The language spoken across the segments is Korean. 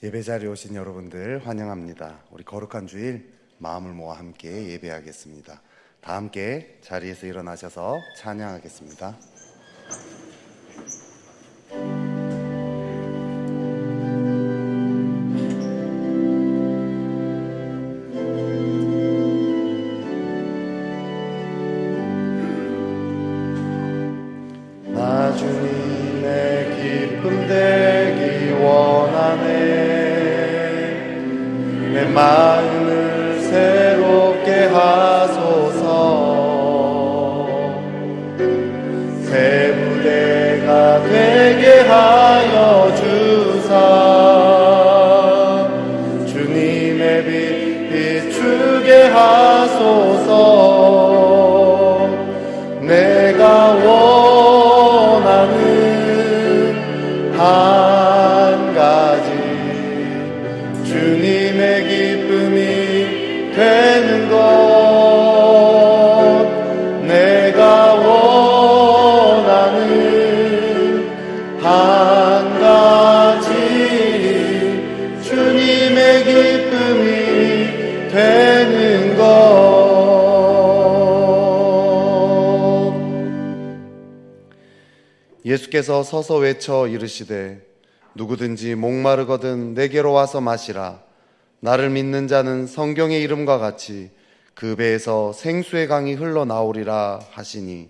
예배 자리에 오신 여러분들 환영합니다. 우리 거룩한 주일 마음을 모아 함께 예배하겠습니다. 다 함께 자리에서 일어나셔서 찬양하겠습니다. 나 주님의 기쁨 되기 원하네. 내 마음을 새롭게 하소서. 새 무대가 되게 하여 주사. 주님의 빛 비추게 하소서. 내가 원하는 한 가지 주님의 기쁨이 되는 것. 내가 원하는 한 가지 주님의 기쁨이 되는 것. 예수께서 서서 외쳐 이르시되 누구든지 목마르거든 내게로 와서 마시라. 나를 믿는 자는 성경의 이름과 같이 그 배에서 생수의 강이 흘러나오리라 하시니,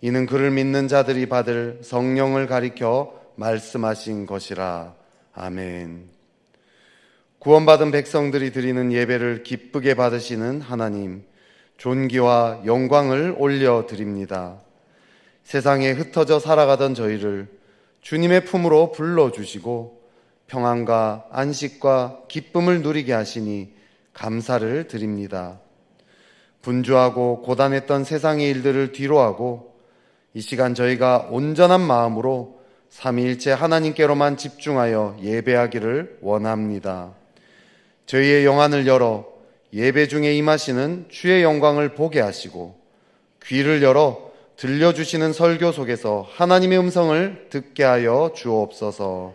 이는 그를 믿는 자들이 받을 성령을 가리켜 말씀하신 것이라. 아멘. 구원받은 백성들이 드리는 예배를 기쁘게 받으시는 하나님, 존귀와 영광을 올려드립니다. 세상에 흩어져 살아가던 저희를 주님의 품으로 불러주시고 평안과 안식과 기쁨을 누리게 하시니 감사를 드립니다. 분주하고 고단했던 세상의 일들을 뒤로하고 이 시간 저희가 온전한 마음으로 삼위일체 하나님께로만 집중하여 예배하기를 원합니다. 저희의 영안을 열어 예배 중에 임하시는 주의 영광을 보게 하시고 귀를 열어 들려주시는 설교 속에서 하나님의 음성을 듣게 하여 주옵소서.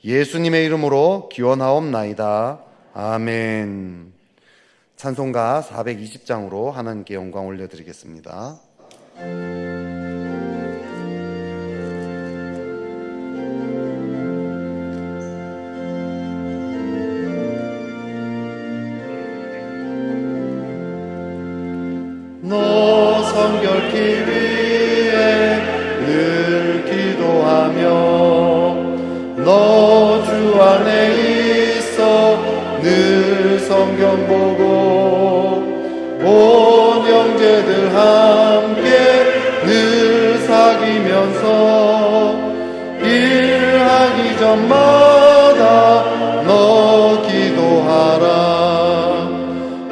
예수님의 이름으로 기원하옵나이다. 아멘. 찬송가 420장으로 하나님께 영광 올려드리겠습니다. 너 성결케 위해 늘 기도하며 너 주 안에 있어 늘 성경 보고 온 형제들 함께 늘 사귀면서 일하기 전마다 너 기도하라.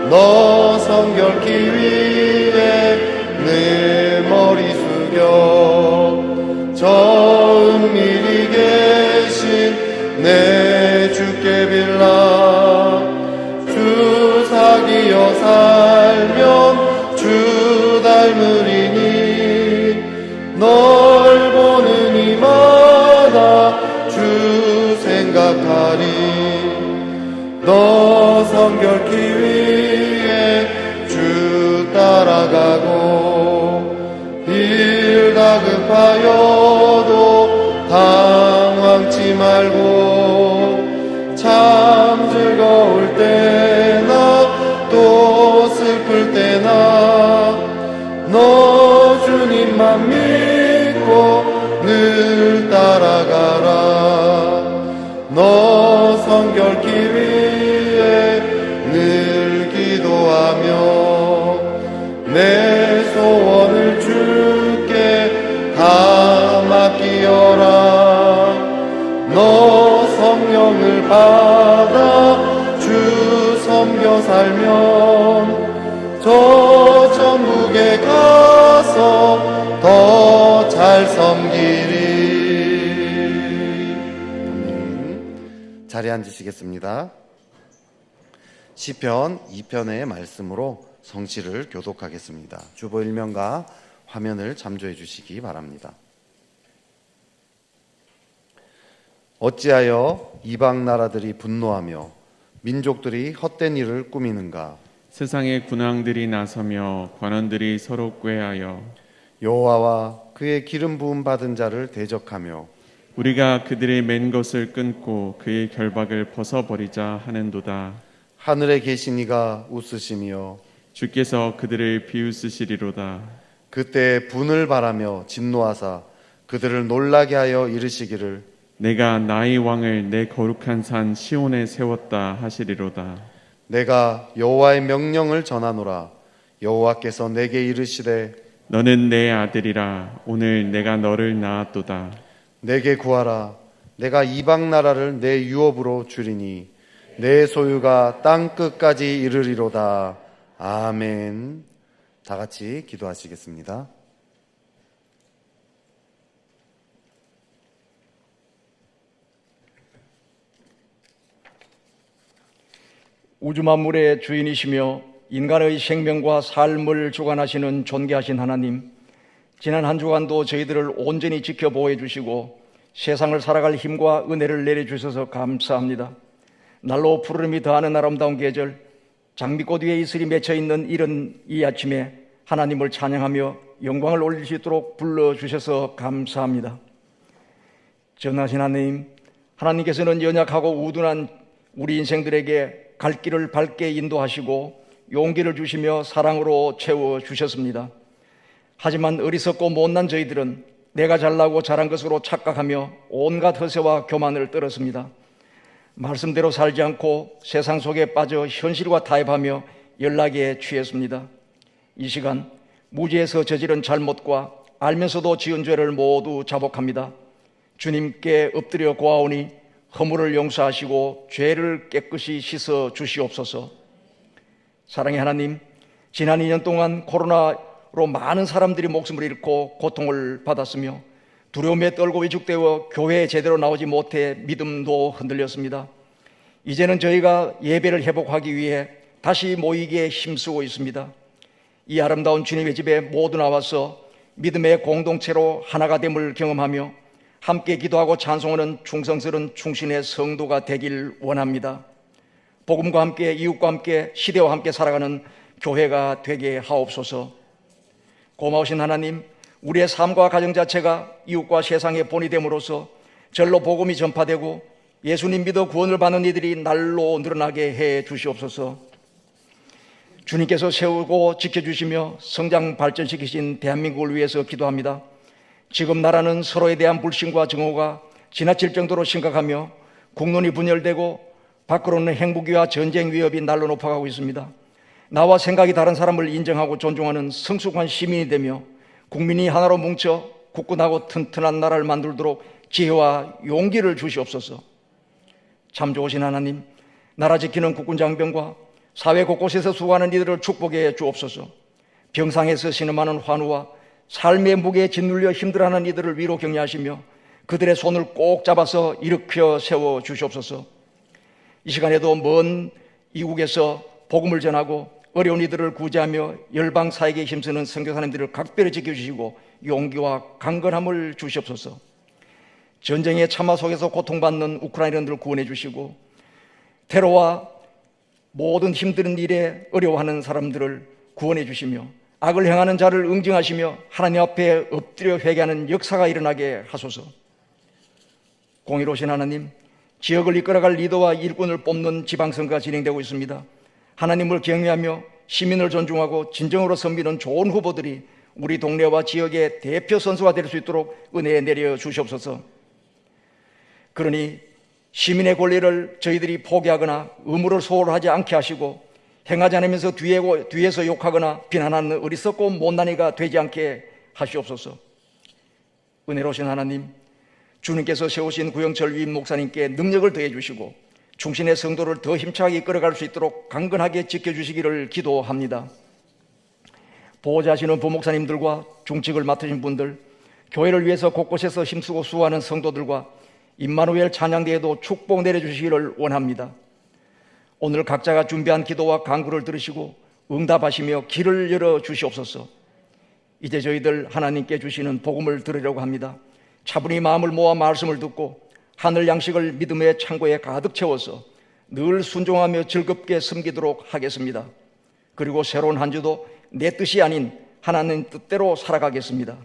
너 성결케 위해 내 머리 숙여 저 은밀히 계신 내 주께 빌라. 주 사귀어 살면 주 닮으리니 널 보는 이마다 주 생각하리. 너 성결케 위해 주 따라가고 일 다급하여도 당황치 말고 참 즐거울 때나 또 슬플 때나 너 주님만 믿고 늘 따라가라. 너 성결케 위해 늘 기도하며 내 소원을 주께 다 맡기어라. 너 성령을 받아 주 섬겨 살면 저 천국에 가서 더 잘 섬기리. 아멘. 자리에 앉으시겠습니다. 시편 2편의 말씀으로 성취를 교독하겠습니다. 주보 일면과 화면을 참조해 주시기 바랍니다. 어찌하여 이방 나라들이 분노하며 민족들이 헛된 일을 꾸미는가? 세상의 군왕들이 나서며 관원들이 서로 꾀하여 여호와와 그의 기름 부음 받은 자를 대적하며 우리가 그들의 맨 것을 끊고 그의 결박을 벗어버리자 하는도다. 하늘에 계신 이가 웃으시며 주께서 그들을 비웃으시리로다. 그때 분을 바라며 진노하사 그들을 놀라게 하여 이르시기를 내가 나의 왕을 내 거룩한 산 시온에 세웠다 하시리로다. 내가 여호와의 명령을 전하노라. 여호와께서 내게 이르시되 너는 내 아들이라. 오늘 내가 너를 낳았도다. 내게 구하라. 내가 이방 나라를 내 유업으로 주리니 내 소유가 땅 끝까지 이르리로다. 아멘. 다 같이 기도하시겠습니다. 우주 만물의 주인이시며 인간의 생명과 삶을 주관하시는 존귀하신 하나님, 지난 한 주간도 저희들을 온전히 지켜보호해 주시고 세상을 살아갈 힘과 은혜를 내려주셔서 감사합니다. 날로 푸르름이 더하는 아름다운 계절, 장미꽃 위에 이슬이 맺혀있는 이런 이 아침에 하나님을 찬양하며 영광을 올릴 수 있도록 불러주셔서 감사합니다. 전하신 하나님, 하나님께서는 연약하고 우둔한 우리 인생들에게 갈 길을 밝게 인도하시고 용기를 주시며 사랑으로 채워주셨습니다. 하지만 어리석고 못난 저희들은 내가 잘나고 잘한 것으로 착각하며 온갖 허세와 교만을 떨었습니다. 말씀대로 살지 않고 세상 속에 빠져 현실과 타협하며 연락에 취했습니다. 이 시간 무지에서 저지른 잘못과 알면서도 지은 죄를 모두 자복합니다. 주님께 엎드려 고하오니 허물을 용서하시고 죄를 깨끗이 씻어 주시옵소서. 사랑의 하나님, 지난 2년 동안 코로나로 많은 사람들이 목숨을 잃고 고통을 받았으며 두려움에 떨고 위축되어 교회에 제대로 나오지 못해 믿음도 흔들렸습니다. 이제는 저희가 예배를 회복하기 위해 다시 모이기에 힘쓰고 있습니다. 이 아름다운 주님의 집에 모두 나와서 믿음의 공동체로 하나가 됨을 경험하며 함께 기도하고 찬송하는 충성스러운 충신의 성도가 되길 원합니다. 복음과 함께 이웃과 함께 시대와 함께 살아가는 교회가 되게 하옵소서. 고마우신 하나님, 우리의 삶과 가정 자체가 이웃과 세상의 본이 됨으로써 절로 복음이 전파되고 예수님 믿어 구원을 받는 이들이 날로 늘어나게 해 주시옵소서. 주님께서 세우고 지켜주시며 성장 발전시키신 대한민국을 위해서 기도합니다. 지금 나라는 서로에 대한 불신과 증오가 지나칠 정도로 심각하며 국론이 분열되고 밖으로는 행복위와 전쟁 위협이 날로 높아가고 있습니다. 나와 생각이 다른 사람을 인정하고 존중하는 성숙한 시민이 되며 국민이 하나로 뭉쳐 굳건하고 튼튼한 나라를 만들도록 지혜와 용기를 주시옵소서. 참 좋으신 하나님, 나라 지키는 국군장병과 사회 곳곳에서 수고하는 이들을 축복해 주옵소서. 병상에서 신음하는 환우와 삶의 무게에 짓눌려 힘들어하는 이들을 위로 격려하시며 그들의 손을 꼭 잡아서 일으켜 세워 주시옵소서. 이 시간에도 먼 이국에서 복음을 전하고 어려운 이들을 구제하며 열방 사역에 힘쓰는 선교사님들을 각별히 지켜주시고 용기와 강건함을 주시옵소서. 전쟁의 참화 속에서 고통받는 우크라이나인들을 구원해 주시고 테러와 모든 힘든 일에 어려워하는 사람들을 구원해 주시며 악을 행하는 자를 응징하시며 하나님 앞에 엎드려 회개하는 역사가 일어나게 하소서. 공의로우신 하나님, 지역을 이끌어갈 리더와 일꾼을 뽑는 지방선거가 진행되고 있습니다. 하나님을 경외하며 시민을 존중하고 진정으로 섬기는 좋은 후보들이 우리 동네와 지역의 대표 선수가 될 수 있도록 은혜 내려 주시옵소서. 그러니 시민의 권리를 저희들이 포기하거나 의무를 소홀하지 않게 하시고 행하지 않으면서 뒤에서 욕하거나 비난하는 어리석고 못난이가 되지 않게 하시옵소서. 은혜로우신 하나님, 주님께서 세우신 구영철 위임 목사님께 능력을 더해 주시고 충신의 성도를 더 힘차게 이끌어갈 수 있도록 강건하게 지켜주시기를 기도합니다. 보호자시는 부목사님들과 중직을 맡으신 분들, 교회를 위해서 곳곳에서 힘쓰고 수고하는 성도들과 임마누엘 찬양대에도 축복 내려주시기를 원합니다. 오늘 각자가 준비한 기도와 간구를 들으시고 응답하시며 길을 열어 주시옵소서. 이제 저희들 하나님께 주시는 복음을 들으려고 합니다. 차분히 마음을 모아 말씀을 듣고 하늘 양식을 믿음의 창고에 가득 채워서 늘 순종하며 즐겁게 섬기도록 하겠습니다. 그리고 새로운 한 주도 내 뜻이 아닌 하나님 뜻대로 살아가겠습니다.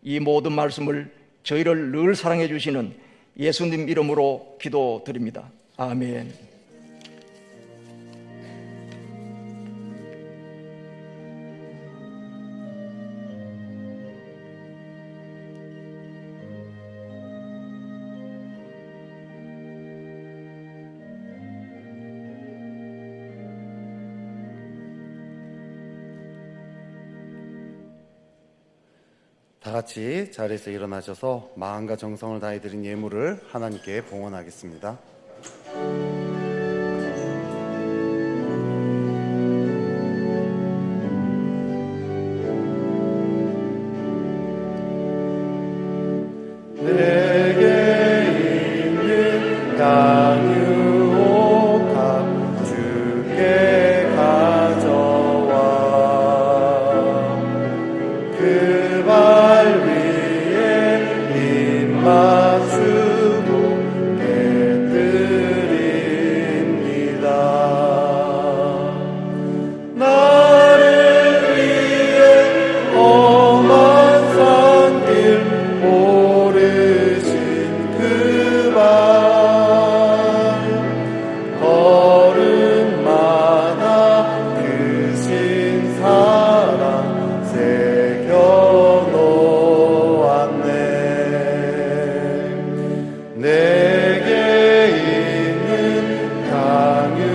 이 모든 말씀을 저희를 늘 사랑해 주시는 예수님 이름으로 기도드립니다. 아멘. 다 같이 자리에서 일어나셔서 마음과 정성을 다해 드린 예물을 하나님께 봉헌하겠습니다. 내게 있는 양육옥합 주께 가져와 그 발 위에 입 맞추고 깨뜨립니다. 나를 위해 험한 산길 오르신 그 발 걸음마다 크신 사랑 새겨놓았네. 내게 있는 강유옥합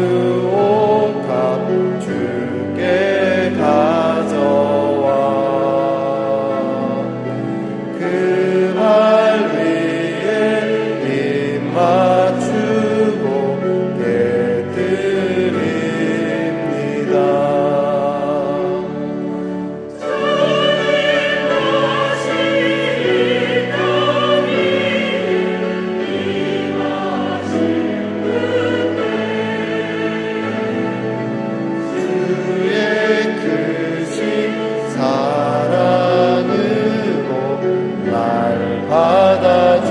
주께 가져와 그 발 위에 입 맞추고 깨뜨립니다. 주의 크신 사랑으로 날 받아주소서.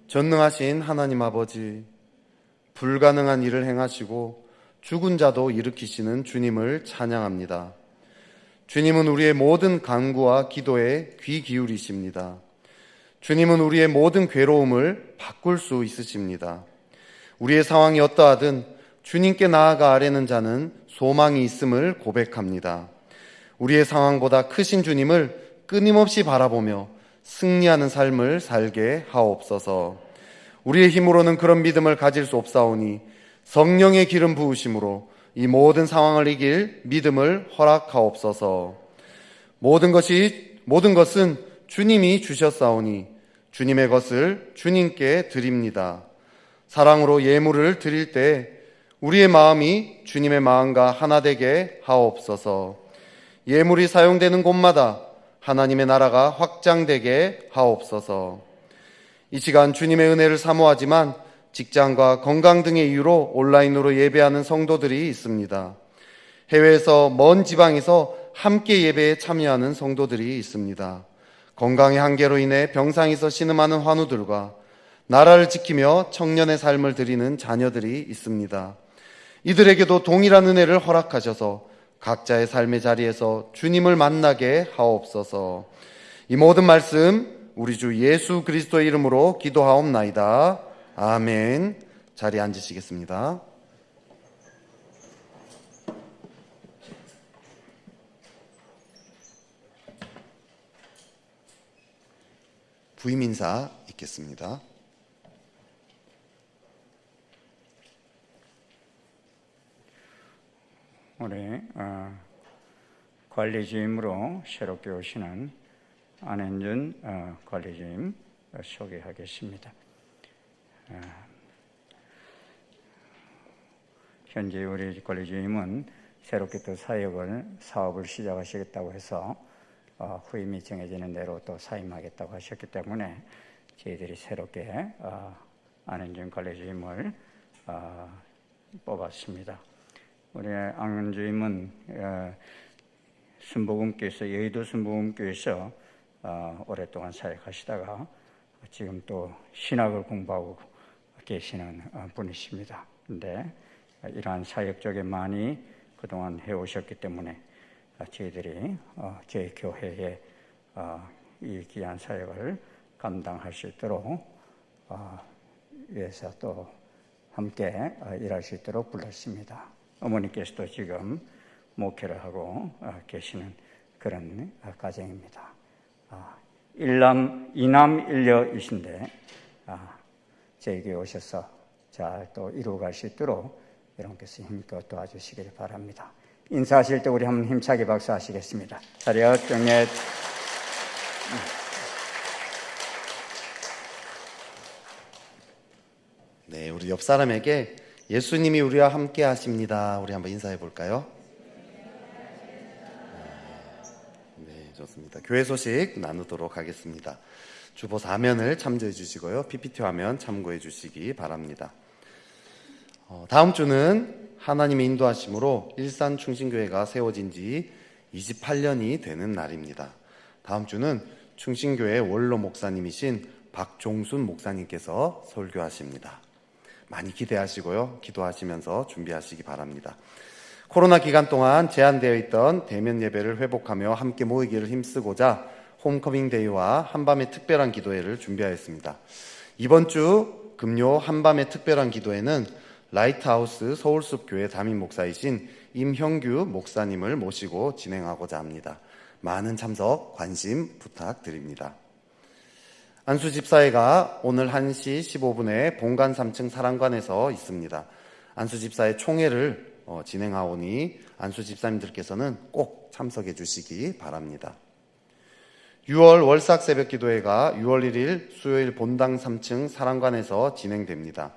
전능하신 하나님 아버지, 불가능한 일을 행하시고 죽은 자도 일으키시는 주님을 찬양합니다. 주님은 우리의 모든 간구와 기도에 귀 기울이십니다. 주님은 우리의 모든 괴로움을 바꿀 수 있으십니다. 우리의 상황이 어떠하든 주님께 나아가 아뢰는 자는 소망이 있음을 고백합니다. 우리의 상황보다 크신 주님을 끊임없이 바라보며 승리하는 삶을 살게 하옵소서. 우리의 힘으로는 그런 믿음을 가질 수 없사오니 성령의 기름 부으심으로 이 모든 상황을 이길 믿음을 허락하옵소서. 모든 것은 주님이 주셨사오니 주님의 것을 주님께 드립니다. 사랑으로 예물을 드릴 때 우리의 마음이 주님의 마음과 하나 되게 하옵소서. 예물이 사용되는 곳마다 하나님의 나라가 확장되게 하옵소서. 이 시간 주님의 은혜를 사모하지만 직장과 건강 등의 이유로 온라인으로 예배하는 성도들이 있습니다. 해외에서 먼 지방에서 함께 예배에 참여하는 성도들이 있습니다. 건강의 한계로 인해 병상에서 신음하는 환우들과 나라를 지키며 청년의 삶을 드리는 자녀들이 있습니다. 이들에게도 동일한 은혜를 허락하셔서 각자의 삶의 자리에서 주님을 만나게 하옵소서. 이 모든 말씀 우리 주 예수 그리스도의 이름으로 기도하옵나이다. 아멘. 자리에 앉으시겠습니다. 부임 인사 있겠습니다. 우리 관리주임으로 새롭게 오시는 안현준 관리주임 소개하겠습니다. 현재 우리 관리주임은 새롭게 또 사업을 시작하시겠다고 해서 후임이 정해지는 대로 또 사임하겠다고 하셨기 때문에 저희들이 새롭게 안현준 관리주임을 뽑았습니다. 우리 안현주임은 순복음교회에서 여의도 순복음교회에서 오랫동안 사역하시다가 지금 또 신학을 공부하고 계시는 분이십니다. 그런데 이러한 사역 쪽에 많이 그동안 해오셨기 때문에 저희들이 저희 교회에 이 귀한 사역을 감당할 수 있도록 위해서 또 함께 일할 수 있도록 불렀습니다. 어머니께서도 지금 목회를 하고 계시는 그런 가정입니다. 이남 일녀이신데 저에게 오셔서 잘 또 이루어갈 수 있도록 여러분께서 힘껏 도와주시길 바랍니다. 인사하실 때 우리 한번 힘차게 박수하시겠습니다. 차렷 경례. 네, 우리 옆 사람에게 예수님이 우리와 함께 하십니다. 우리 한번 인사해 볼까요? 네, 좋습니다. 교회 소식 나누도록 하겠습니다. 주보 4면을 참조해 주시고요. PPT 화면 참고해 주시기 바랍니다. 다음 주는 하나님의 인도하심으로 일산 충신교회가 세워진 지 28년이 되는 날입니다. 다음 주는 충신교회 원로 목사님이신 박종순 목사님께서 설교하십니다. 많이 기대하시고요. 기도하시면서 준비하시기 바랍니다. 코로나 기간 동안 제한되어 있던 대면 예배를 회복하며 함께 모이기를 힘쓰고자 홈커밍 데이와 한밤의 특별한 기도회를 준비하였습니다. 이번 주 금요 한밤의 특별한 기도회는 라이트하우스 서울숲교회 담임 목사이신 임형규 목사님을 모시고 진행하고자 합니다. 많은 참석, 관심 부탁드립니다. 안수 집사회가 오늘 1시 15분에 본관 3층 사랑관에서 있습니다. 안수 집사회 총회를 진행하오니 안수 집사님들께서는 꼭 참석해 주시기 바랍니다. 6월 월삭 새벽 기도회가 6월 1일 수요일 본당 3층 사랑관에서 진행됩니다.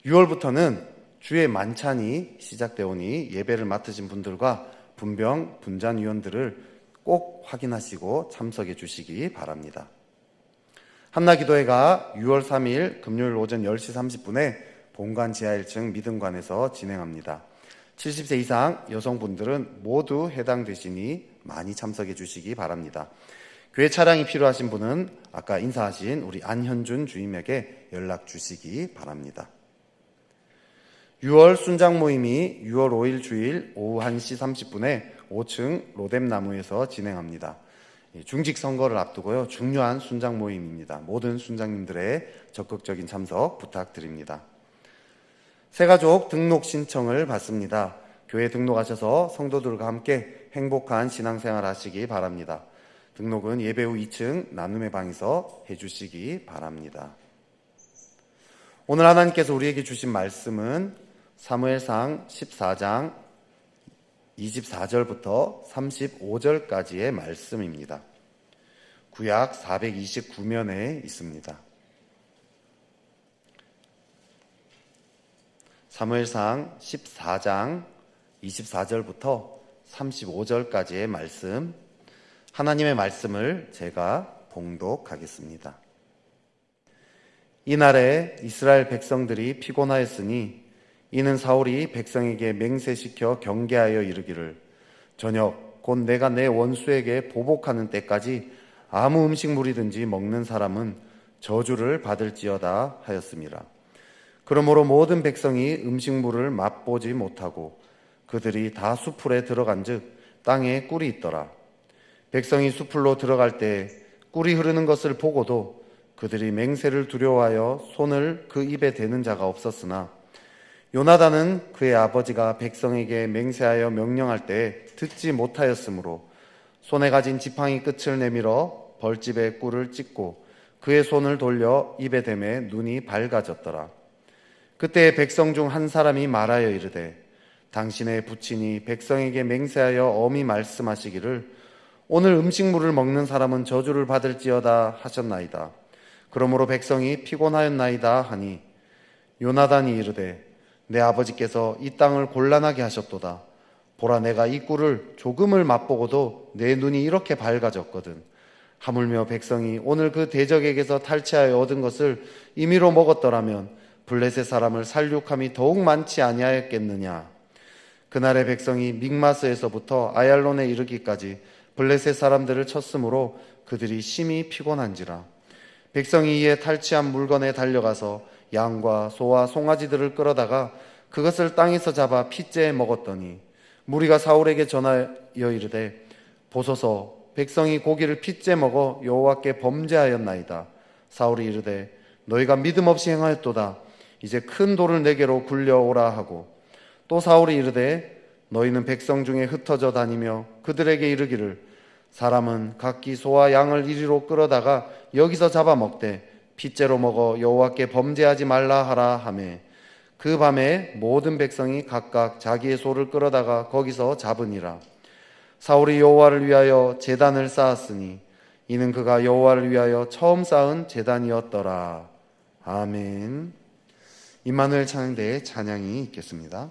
6월부터는 주의 만찬이 시작되오니 예배를 맡으신 분들과 분병, 분잔위원들을 꼭 확인하시고 참석해 주시기 바랍니다. 한나기도회가 6월 3일 금요일 오전 10시 30분에 본관 지하 1층 믿음관에서 진행합니다. 70세 이상 여성분들은 모두 해당되시니 많이 참석해 주시기 바랍니다. 교회 차량이 필요하신 분은 아까 인사하신 우리 안현준 주임에게 연락 주시기 바랍니다. 6월 순장 모임이 6월 5일 주일 오후 1시 30분에 5층 로뎀나무에서 진행합니다. 중직 선거를 앞두고요. 중요한 순장 모임입니다. 모든 순장님들의 적극적인 참석 부탁드립니다. 새가족 등록 신청을 받습니다. 교회 등록하셔서 성도들과 함께 행복한 신앙생활 하시기 바랍니다. 등록은 예배 후 2층 나눔의 방에서 해주시기 바랍니다. 오늘 하나님께서 우리에게 주신 말씀은 사무엘상 14장 24절부터 35절까지의 말씀입니다. 구약 429면에 있습니다. 사무엘상 14장 24절부터 35절까지의 말씀, 하나님의 말씀을 제가 봉독하겠습니다. 이날에 이스라엘 백성들이 피곤하였으니 이는 사울이 백성에게 맹세시켜 경계하여 이르기를 저녁 곧 내가 내 원수에게 보복하는 때까지 아무 음식물이든지 먹는 사람은 저주를 받을지어다 하였습니다. 그러므로 모든 백성이 음식물을 맛보지 못하고 그들이 다 수풀에 들어간즉 땅에 꿀이 있더라. 백성이 수풀로 들어갈 때 꿀이 흐르는 것을 보고도 그들이 맹세를 두려워하여 손을 그 입에 대는 자가 없었으나 요나단은 그의 아버지가 백성에게 맹세하여 명령할 때 듣지 못하였으므로 손에 가진 지팡이 끝을 내밀어 벌집에 꿀을 찍고 그의 손을 돌려 입에 대매 눈이 밝아졌더라. 그때 백성 중 한 사람이 말하여 이르되 당신의 부친이 백성에게 맹세하여 엄히 말씀하시기를 오늘 음식물을 먹는 사람은 저주를 받을지어다 하셨나이다. 그러므로 백성이 피곤하였나이다 하니 요나단이 이르되 내 아버지께서 이 땅을 곤란하게 하셨도다. 보라 내가 이 꿀을 조금을 맛보고도 내 눈이 이렇게 밝아졌거든. 하물며 백성이 오늘 그 대적에게서 탈취하여 얻은 것을 임의로 먹었더라면 블레셋 사람을 살육함이 더욱 많지 아니하였겠느냐. 그날의 백성이 믹마스에서부터 아얄론에 이르기까지 블레셋 사람들을 쳤으므로 그들이 심히 피곤한지라. 백성이 이에 탈취한 물건에 달려가서 양과 소와 송아지들을 끌어다가 그것을 땅에서 잡아 핏째 먹었더니 무리가 사울에게 전하여 이르되 보소서, 백성이 고기를 핏째 먹어 여호와께 범죄하였나이다. 사울이 이르되 너희가 믿음 없이 행하였도다. 이제 큰 돌을 내게로 굴려오라 하고, 또 사울이 이르되 너희는 백성 중에 흩어져 다니며 그들에게 이르기를 사람은 각기 소와 양을 이리로 끌어다가 여기서 잡아먹되 핏째로 먹어 여호와께 범죄하지 말라 하라 하매, 그 밤에 모든 백성이 각각 자기의 소를 끌어다가 거기서 잡으니라. 사울이 여호와를 위하여 제단을 쌓았으니 이는 그가 여호와를 위하여 처음 쌓은 제단이었더라. 아멘. 임마누엘 찬양대의 찬양이 있겠습니다.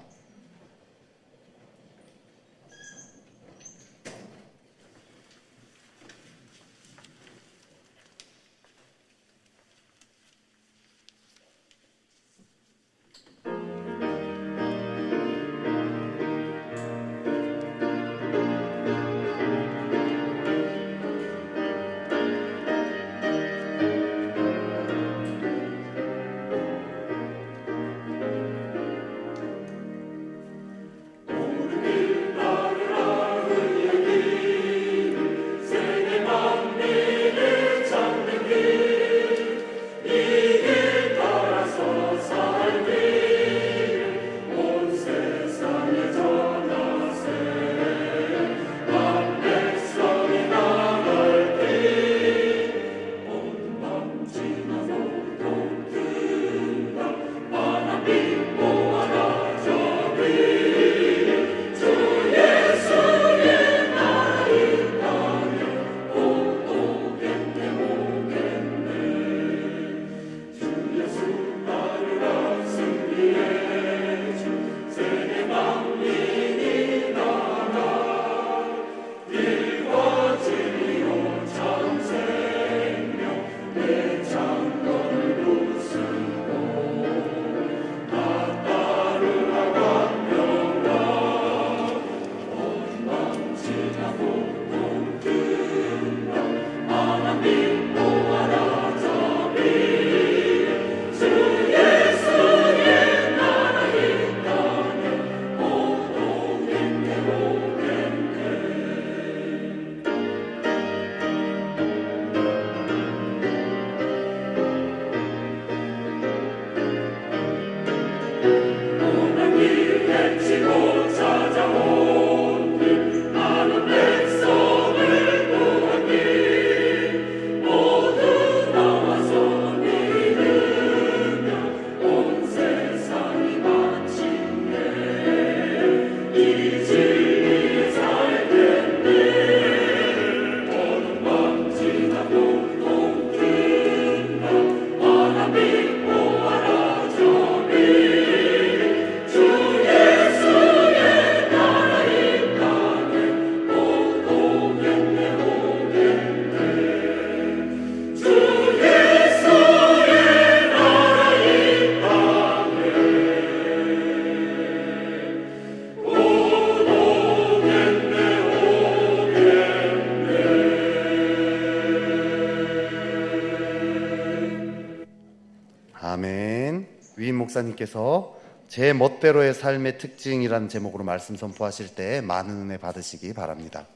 아멘. 위임 목사님께서 제 멋대로의 삶의 특징이라는 제목으로 말씀 선포하실 때 많은 은혜 받으시기 바랍니다.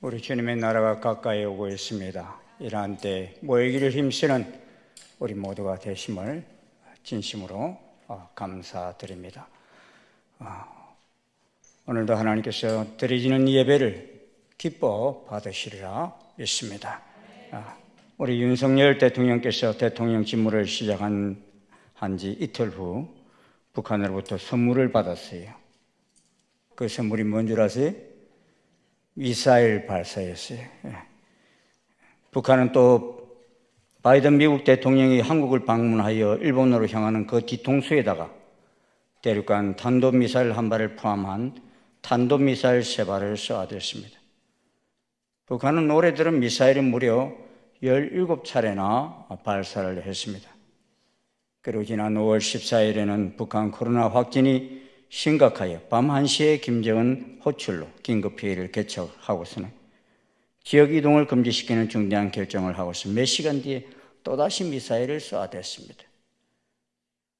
우리 주님의 나라가 가까이 오고 있습니다. 이러한 때 모이기를 힘쓰는 우리 모두가 되심을 진심으로 감사드립니다. 오늘도 하나님께서 드리시는 예배를 기뻐 받으시리라 믿습니다. 우리 윤석열 대통령께서 대통령 직무를 시작한 지 이틀 후 북한으로부터 선물을 받았어요. 그 선물이 뭔 줄 아세요? 미사일 발사였어요. 북한은 또 바이든 미국 대통령이 한국을 방문하여 일본으로 향하는 그 뒤통수에다가 대륙간 탄도미사일 한 발을 포함한 탄도미사일 3발을 쏘아댔습니다. 북한은 올해 들은 미사일을 무려 17차례나 발사를 했습니다. 그리고 지난 5월 14일에는 북한 코로나 확진이 심각하여 밤 1시에 김정은 호출로 긴급회의를 개최하고서는 지역 이동을 금지시키는 중대한 결정을 하고서 몇 시간 뒤에 또다시 미사일을 쏘아댔습니다.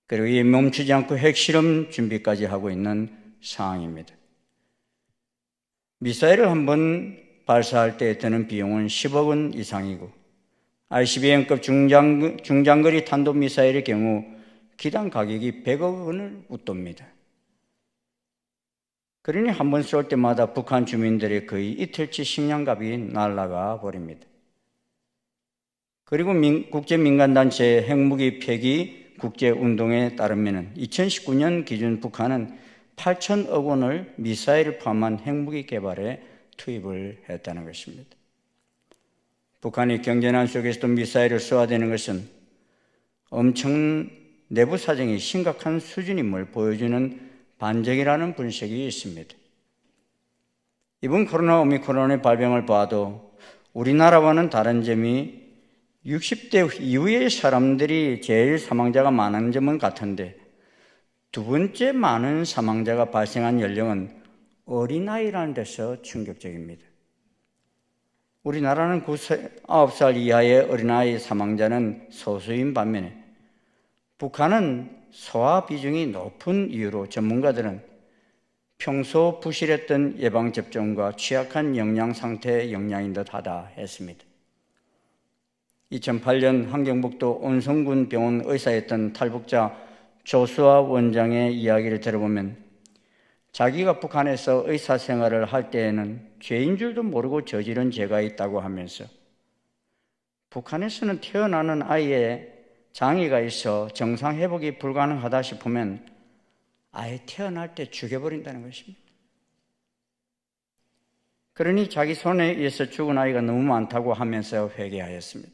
그리고 이 멈추지 않고 핵실험 준비까지 하고 있는 상황입니다. 미사일을 한번 발사할 때 드는 비용은 10억 원 이상이고 ICBM급 중장거리 탄도미사일의 경우 기당 가격이 100억 원을 웃돕니다. 그러니 한 번 쏠 때마다 북한 주민들의 거의 이틀치 식량값이 날아가 버립니다. 그리고 국제민간단체 핵무기 폐기 국제운동에 따르면 2019년 기준 북한은 8천억 원을 미사일을 포함한 핵무기 개발에 투입을 했다는 것입니다. 북한이 경제난 속에서도 미사일을 쏘아대는 것은 엄청 내부 사정이 심각한 수준임을 보여주는 반증이라는 분석이 있습니다. 이번 코로나 오미크론의 발병을 봐도 우리나라와는 다른 점이 60대 이후의 사람들이 제일 사망자가 많은 점은 같은데 두 번째 많은 사망자가 발생한 연령은 어린아이라는 데서 충격적입니다. 우리나라는 9살 이하의 어린아이 사망자는 소수인 반면에 북한은 소아 비중이 높은 이유로 전문가들은 평소 부실했던 예방접종과 취약한 영양 상태의 영향인 듯하다 했습니다. 2008년 함경북도 온성군 병원 의사였던 탈북자 조수아 원장의 이야기를 들어보면 자기가 북한에서 의사 생활을 할 때에는 죄인 줄도 모르고 저지른 죄가 있다고 하면서 북한에서는 태어나는 아이의 장애가 있어 정상 회복이 불가능하다 싶으면 아예 태어날 때 죽여버린다는 것입니다. 그러니 자기 손에 의해서 죽은 아이가 너무 많다고 하면서 회개하였습니다.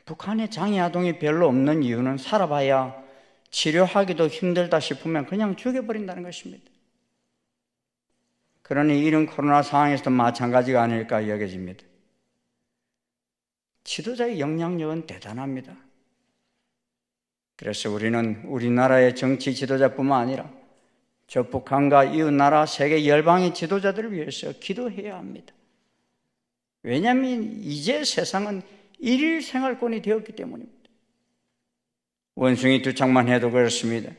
북한에 장애 아동이 별로 없는 이유는 살아봐야 치료하기도 힘들다 싶으면 그냥 죽여버린다는 것입니다. 그러니 이런 코로나 상황에서도 마찬가지가 아닐까 여겨집니다. 지도자의 영향력은 대단합니다. 그래서 우리는 우리나라의 정치 지도자뿐만 아니라 저 북한과 이웃나라 세계 열방의 지도자들을 위해서 기도해야 합니다. 왜냐하면 이제 세상은 일일 생활권이 되었기 때문입니다. 원숭이 두창만 해도 그렇습니다.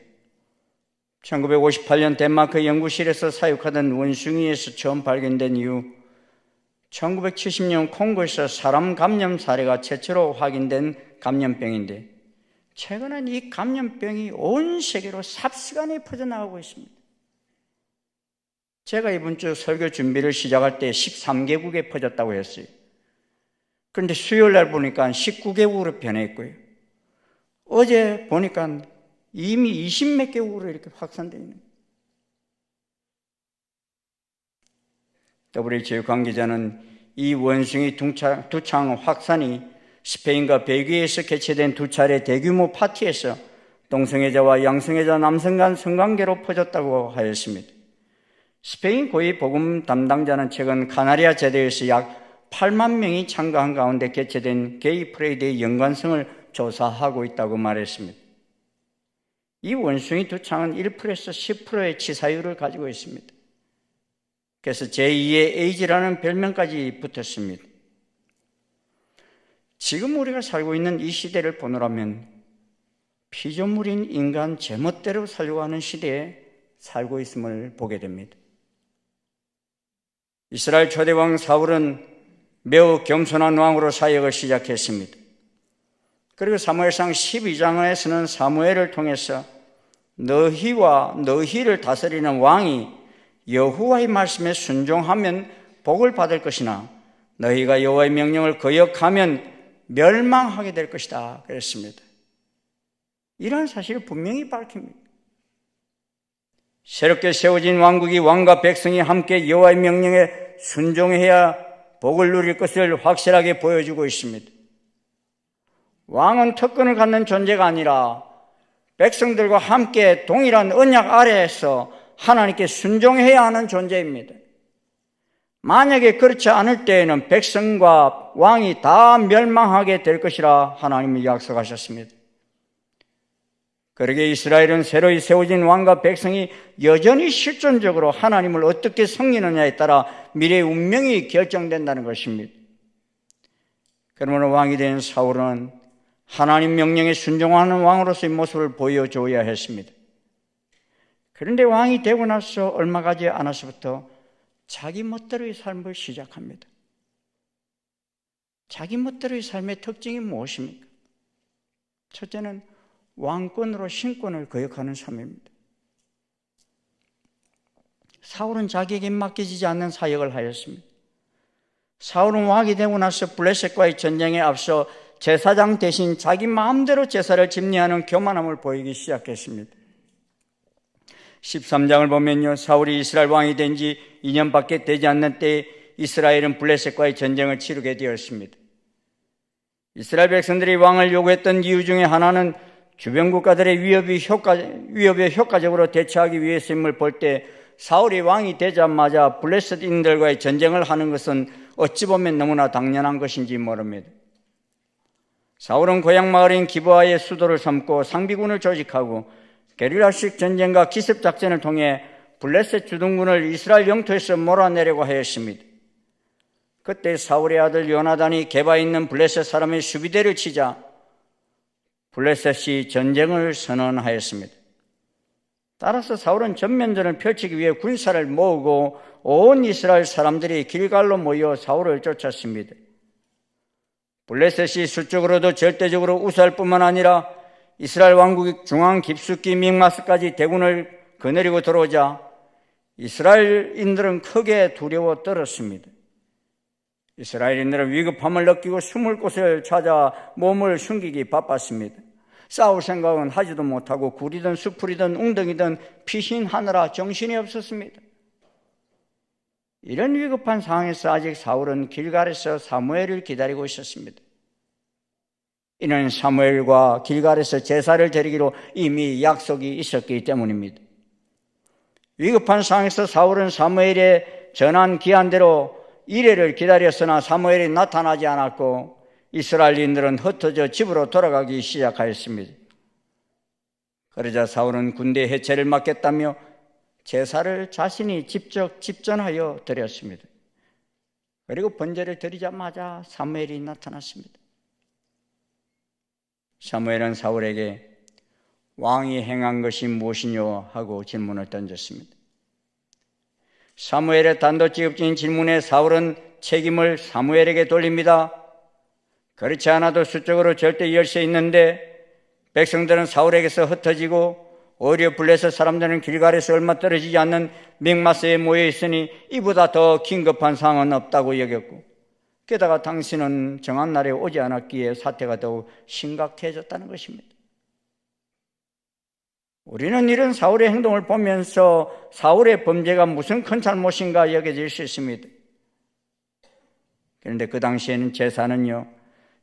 1958년 덴마크 연구실에서 사육하던 원숭이에서 처음 발견된 이후 1970년 콩고에서 사람 감염 사례가 최초로 확인된 감염병인데 최근엔 이 감염병이 온 세계로 삽시간에 퍼져나가고 있습니다. 제가 이번 주 설교 준비를 시작할 때 13개국에 퍼졌다고 했어요. 그런데 수요일 날 보니까 19개국으로 변했고요. 어제 보니까 이미 20몇 개국으로 이렇게 확산되어 있는 거예요. WHO 관계자는 이 원숭이 두창 확산이 스페인과 벨기에에서 개최된 두 차례 대규모 파티에서 동성애자와 양성애자 남성 간 성관계로 퍼졌다고 하였습니다. 스페인 고위 복음 담당자는 최근 카나리아 제도에서 약 8만 명이 참가한 가운데 개최된 게이 프레이드의 연관성을 조사하고 있다고 말했습니다. 이 원숭이 두창은 1%에서 10%의 치사율을 가지고 있습니다. 그래서 제2의 에이즈라는 별명까지 붙었습니다. 지금 우리가 살고 있는 이 시대를 보노라면 피조물인 인간 제멋대로 살려고 하는 시대에 살고 있음을 보게 됩니다. 이스라엘 초대왕 사울은 매우 겸손한 왕으로 사역을 시작했습니다. 그리고 사무엘상 12장에서는 사무엘을 통해서 너희와 너희를 다스리는 왕이 여호와의 말씀에 순종하면 복을 받을 것이나 너희가 여호와의 명령을 거역하면 멸망하게 될 것이다 그랬습니다. 이러한 사실을 분명히 밝힙니다. 새롭게 세워진 왕국이 왕과 백성이 함께 여호와의 명령에 순종해야 복을 누릴 것을 확실하게 보여주고 있습니다. 왕은 특권을 갖는 존재가 아니라 백성들과 함께 동일한 언약 아래에서 하나님께 순종해야 하는 존재입니다. 만약에 그렇지 않을 때에는 백성과 왕이 다 멸망하게 될 것이라 하나님이 약속하셨습니다. 그러게 이스라엘은 새로이 세워진 왕과 백성이 여전히 실존적으로 하나님을 어떻게 섬기느냐에 따라 미래의 운명이 결정된다는 것입니다. 그러므로 왕이 된 사울은 하나님 명령에 순종하는 왕으로서의 모습을 보여줘야 했습니다. 그런데 왕이 되고 나서 얼마 가지 않아서부터 자기 멋대로의 삶을 시작합니다. 자기 멋대로의 삶의 특징이 무엇입니까? 첫째는 왕권으로 신권을 거역하는 삶입니다. 사울은 자기에게 맡겨지지 않는 사역을 하였습니다. 사울은 왕이 되고 나서 블레셋과의 전쟁에 앞서 제사장 대신 자기 마음대로 제사를 집례하는 교만함을 보이기 시작했습니다. 13장을 보면요, 사울이 이스라엘 왕이 된 지 2년밖에 되지 않는 때에 이스라엘은 블레셋과의 전쟁을 치르게 되었습니다. 이스라엘 백성들이 왕을 요구했던 이유 중에 하나는 주변 국가들의 위협에 효과적으로 대처하기 위해서임을 볼 때 사울이 왕이 되자마자 블레셋인들과의 전쟁을 하는 것은 어찌 보면 너무나 당연한 것인지 모릅니다. 사울은 고향 마을인 기브아의 수도를 삼고 상비군을 조직하고 게릴라식 전쟁과 기습작전을 통해 블레셋 주둔군을 이스라엘 영토에서 몰아내려고 하였습니다. 그때 사울의 아들 요나단이 게바에 있는 블레셋 사람의 수비대를 치자 블레셋이 전쟁을 선언하였습니다. 따라서 사울은 전면전을 펼치기 위해 군사를 모으고 온 이스라엘 사람들이 길갈로 모여 사울을 쫓았습니다. 블레셋이 수적으로도 절대적으로 우세할 뿐만 아니라 이스라엘 왕국 중앙 깊숙이 믹마스까지 대군을 거느리고 들어오자 이스라엘인들은 크게 두려워 떨었습니다. 이스라엘인들은 위급함을 느끼고 숨을 곳을 찾아 몸을 숨기기 바빴습니다. 싸울 생각은 하지도 못하고 굴이든 수풀이든 웅덩이든 피신하느라 정신이 없었습니다. 이런 위급한 상황에서 아직 사울은 길갈에서 사무엘을 기다리고 있었습니다. 이는 사무엘과 길갈에서 제사를 드리기로 이미 약속이 있었기 때문입니다. 위급한 상황에서 사울은 사무엘의 전한 기한대로 이래를 기다렸으나 사무엘이 나타나지 않았고 이스라엘인들은 흩어져 집으로 돌아가기 시작하였습니다. 그러자 사울은 군대 해체를 맡겠다며 제사를 자신이 직접 집전하여 드렸습니다. 그리고 번제를 드리자마자 사무엘이 나타났습니다. 사무엘은 사울에게 왕이 행한 것이 무엇이뇨 하고 질문을 던졌습니다. 사무엘의 단도직입적인 질문에 사울은 책임을 사무엘에게 돌립니다. 그렇지 않아도 수적으로 절대 열세 있는데 백성들은 사울에게서 흩어지고 오히려 블레셋 사람들은 길갈에서 얼마 떨어지지 않는 믹마스에 모여 있으니 이보다 더 긴급한 상황은 없다고 여겼고 게다가 당신은 정한 날에 오지 않았기에 사태가 더욱 심각해졌다는 것입니다. 우리는 이런 사울의 행동을 보면서 사울의 범죄가 무슨 큰 잘못인가 여겨질 수 있습니다. 그런데 그 당시에는 제사는요,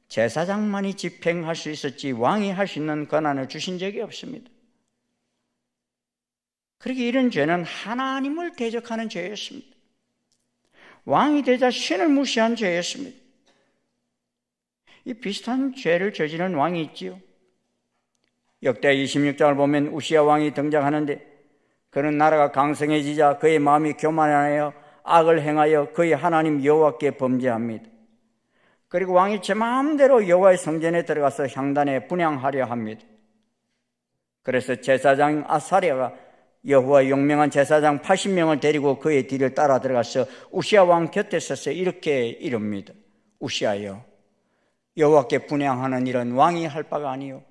제사장만이 집행할 수 있었지 왕이 할 수 있는 권한을 주신 적이 없습니다. 그렇게 이런 죄는 하나님을 대적하는 죄였습니다. 왕이 되자 신을 무시한 죄였습니다. 이 비슷한 죄를 저지른 왕이 있지요. 역대 26장을 보면 우시야 왕이 등장하는데 그는 나라가 강성해지자 그의 마음이 교만하여 악을 행하여 그의 하나님 여호와께 범죄합니다. 그리고 왕이 제 마음대로 여호와의 성전에 들어가서 향단에 분향하려 합니다. 그래서 제사장 아사랴가 여호와의 용맹한 제사장 80명을 데리고 그의 뒤를 따라 들어가서 우시야 왕 곁에 서서 이렇게 이릅니다. 우시야여, 여호와께 분향하는 일은 왕이 할 바가 아니요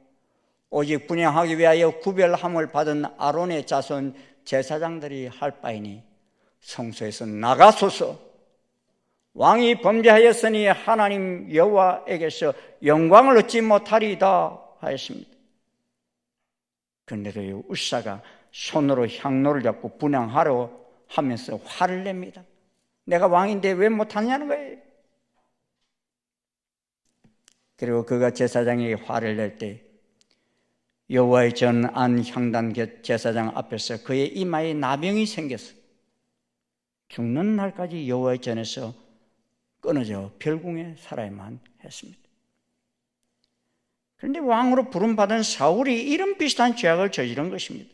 오직 분향하기 위하여 구별함을 받은 아론의 자손 제사장들이 할 바이니 성소에서 나가소서. 왕이 범죄하였으니 하나님 여호와에게서 영광을 얻지 못하리이다 하였습니다. 그런데도 우시야가 손으로 향로를 잡고 분향하려 하면서 화를 냅니다. 내가 왕인데 왜 못하냐는 거예요. 그리고 그가 제사장에게 화를 낼 때 여호와의 전안 향단 곁 제사장 앞에서 그의 이마에 나병이 생겨서 죽는 날까지 여호와의 전에서 끊어져 별궁에 살아야만 했습니다. 그런데 왕으로 부름받은 사울이 이런 비슷한 죄악을 저지른 것입니다.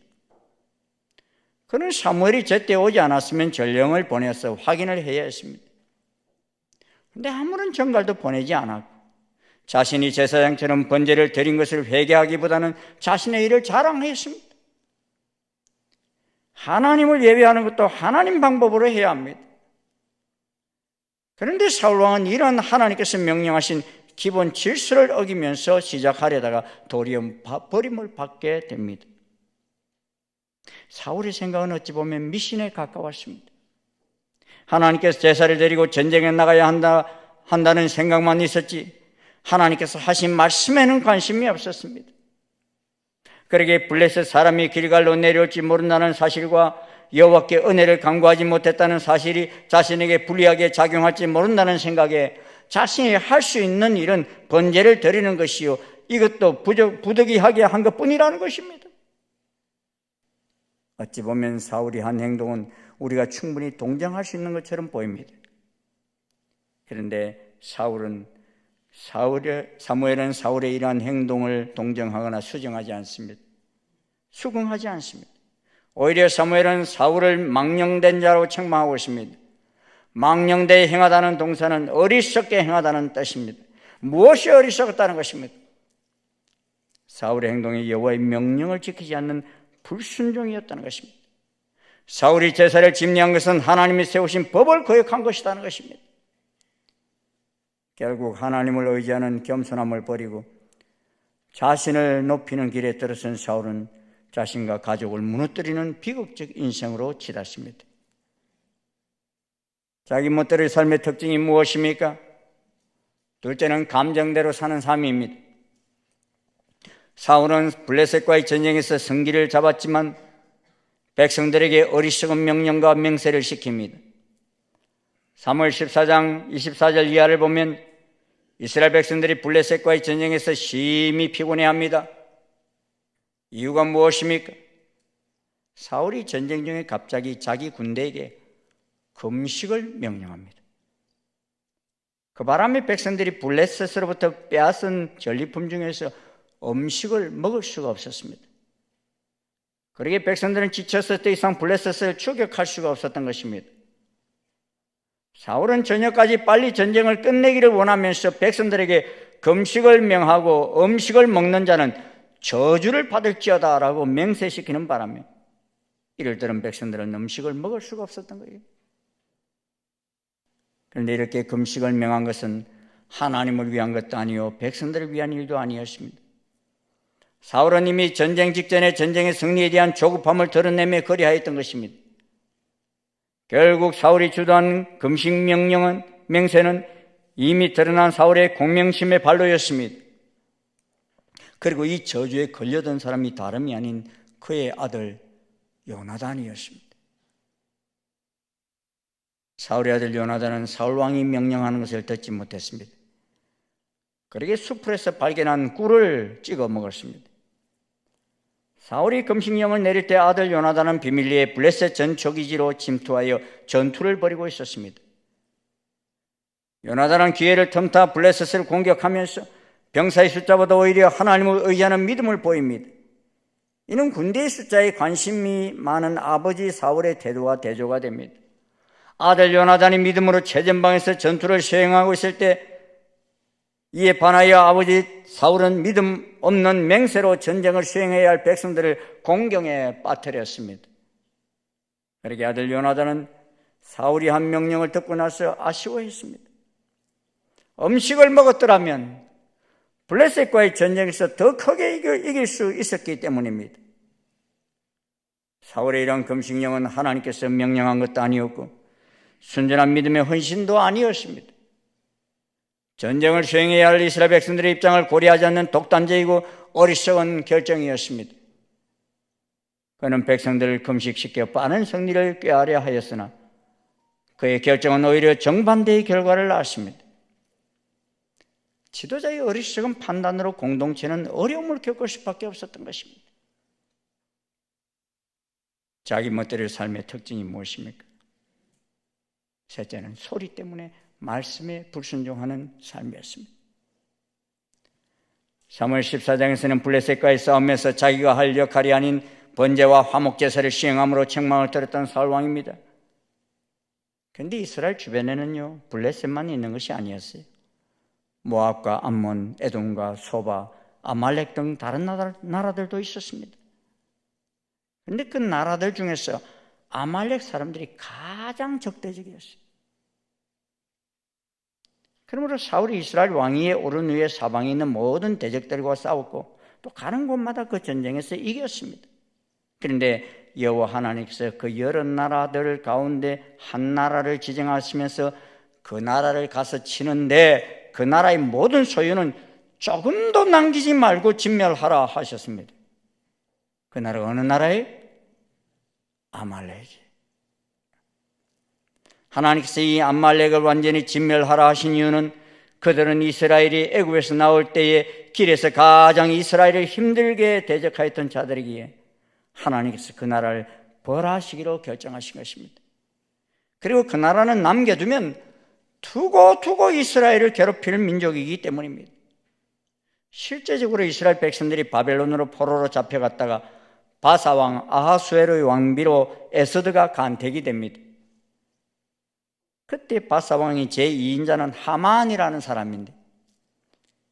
그는 사무엘이 제때 오지 않았으면 전령을 보내서 확인을 해야 했습니다. 그런데 아무런 전갈도 보내지 않았고 자신이 제사장처럼 번제를 드린 것을 회개하기보다는 자신의 일을 자랑했습니다. 하나님을 예배하는 것도 하나님 방법으로 해야 합니다. 그런데 사울왕은 이런 하나님께서 명령하신 기본 질서를 어기면서 시작하려다가 도리어 버림을 받게 됩니다. 사울의 생각은 어찌 보면 미신에 가까웠습니다. 하나님께서 제사를 드리고 전쟁에 나가야 한다는 생각만 있었지 하나님께서 하신 말씀에는 관심이 없었습니다. 그러기에 블레셋 사람이 길갈로 내려올지 모른다는 사실과 여호와께 은혜를 간구하지 못했다는 사실이 자신에게 불리하게 작용할지 모른다는 생각에 자신이 할 수 있는 일은 번제를 드리는 것이요 이것도 부득이하게 한 것뿐이라는 것입니다. 어찌 보면 사울이 한 행동은 우리가 충분히 동정할 수 있는 것처럼 보입니다. 그런데 사무엘은 사울의 이러한 행동을 동정하거나 수정하지 않습니다. 수긍하지 않습니다. 오히려 사무엘은 사울을 망령된 자로 책망하고 있습니다. 망령되이 행하다는 동사는 어리석게 행하다는 뜻입니다. 무엇이 어리석었다는 것입니다. 사울의 행동이 여호와의 명령을 지키지 않는 불순종이었다는 것입니다. 사울이 제사를 집례한 것은 하나님이 세우신 법을 거역한 것이라는 것입니다. 결국 하나님을 의지하는 겸손함을 버리고 자신을 높이는 길에 들어선 사울은 자신과 가족을 무너뜨리는 비극적 인생으로 치닫습니다. 자기 멋대로의 삶의 특징이 무엇입니까? 둘째는 감정대로 사는 삶입니다. 사울은 블레셋과의 전쟁에서 승기를 잡았지만 백성들에게 어리석은 명령과 맹세를 시킵니다. 사무엘 14장 24절 이하를 보면 이스라엘 백성들이 블레셋과의 전쟁에서 심히 피곤해합니다. 이유가 무엇입니까? 사울이 전쟁 중에 갑자기 자기 군대에게 금식을 명령합니다. 그 바람에 백성들이 블레셋으로부터 빼앗은 전리품 중에서 음식을 먹을 수가 없었습니다. 그러기에 백성들은 지쳐서 더 이상 블레셋을 추격할 수가 없었던 것입니다. 사울은 저녁까지 빨리 전쟁을 끝내기를 원하면서 백성들에게 금식을 명하고 음식을 먹는 자는 저주를 받을지어다 라고 맹세시키는 바람에 이를 들은 백성들은 음식을 먹을 수가 없었던 거예요. 그런데 이렇게 금식을 명한 것은 하나님을 위한 것도 아니요 백성들을 위한 일도 아니었습니다. 사울은 이미 전쟁 직전에 전쟁의 승리에 대한 조급함을 드러내며 거리하였던 것입니다. 결국 사울이 주도한 금식 맹세는 이미 드러난 사울의 공명심의 발로였습니다. 그리고 이 저주에 걸려든 사람이 다름이 아닌 그의 아들 요나단이었습니다. 사울의 아들 요나단은 사울왕이 명령하는 것을 듣지 못했습니다. 그러기에 수풀에서 발견한 꿀을 찍어 먹었습니다. 사울이 금식령을 내릴 때 아들 요나단은 비밀리에 블레셋 전초기지로 침투하여 전투를 벌이고 있었습니다. 요나단은 기회를 틈타 블레셋을 공격하면서 병사의 숫자보다 오히려 하나님을 의지하는 믿음을 보입니다. 이는 군대의 숫자에 관심이 많은 아버지 사울의 태도와 대조가 됩니다. 아들 요나단이 믿음으로 최전방에서 전투를 수행하고 있을 때 이에 반하여 아버지 사울은 믿음 없는 맹세로 전쟁을 수행해야 할 백성들을 공경에 빠뜨렸습니다. 그러게 아들 요나단은 사울이 한 명령을 듣고 나서 아쉬워했습니다. 음식을 먹었더라면 블레셋과의 전쟁에서 더 크게 이길 수 있었기 때문입니다. 사울의 이런 금식령은 하나님께서 명령한 것도 아니었고 순전한 믿음의 헌신도 아니었습니다. 전쟁을 수행해야 할 이스라엘 백성들의 입장을 고려하지 않는 독단적이고 어리석은 결정이었습니다. 그는 백성들을 금식시켜 빠른 승리를 꾀하려 하였으나 그의 결정은 오히려 정반대의 결과를 낳았습니다. 지도자의 어리석은 판단으로 공동체는 어려움을 겪을 수밖에 없었던 것입니다. 자기 멋대로의 삶의 특징이 무엇입니까? 셋째는 소리 때문에 말씀에 불순종하는 삶이었습니다. 사무엘 14장에서는 블레셋과의 싸움에서 자기가 할 역할이 아닌 번제와 화목제사를 시행함으로 책망을 들었던 사울 왕입니다. 그런데 이스라엘 주변에는요, 블레셋만 있는 것이 아니었어요. 모압과 암몬, 에돔과 소바, 아말렉 등 다른 나라들도 있었습니다. 그런데 그 나라들 중에서 아말렉 사람들이 가장 적대적이었어요. 그러므로 사울이 이스라엘 왕위에 오른 후에 사방에 있는 모든 대적들과 싸웠고 또 가는 곳마다 그 전쟁에서 이겼습니다. 그런데 여호와 하나님께서 그 여러 나라들 가운데 한 나라를 지정하시면서 그 나라를 가서 치는데 그 나라의 모든 소유는 조금도 남기지 말고 진멸하라 하셨습니다. 그 나라가 어느 나라예요? 아말렉이. 하나님께서 이 아말렉을 완전히 진멸하라 하신 이유는 그들은 이스라엘이 애굽에서 나올 때에 길에서 가장 이스라엘을 힘들게 대적하였던 자들이기에 하나님께서 그 나라를 벌하시기로 결정하신 것입니다. 그리고 그 나라는 남겨두면 두고 이스라엘을 괴롭힐 민족이기 때문입니다. 실제적으로 이스라엘 백성들이 바벨론으로 포로로 잡혀갔다가 바사왕 아하수에로의 왕비로 에스더가 간택이 됩니다. 그때 바사왕이 제2인자는 하만이라는 사람인데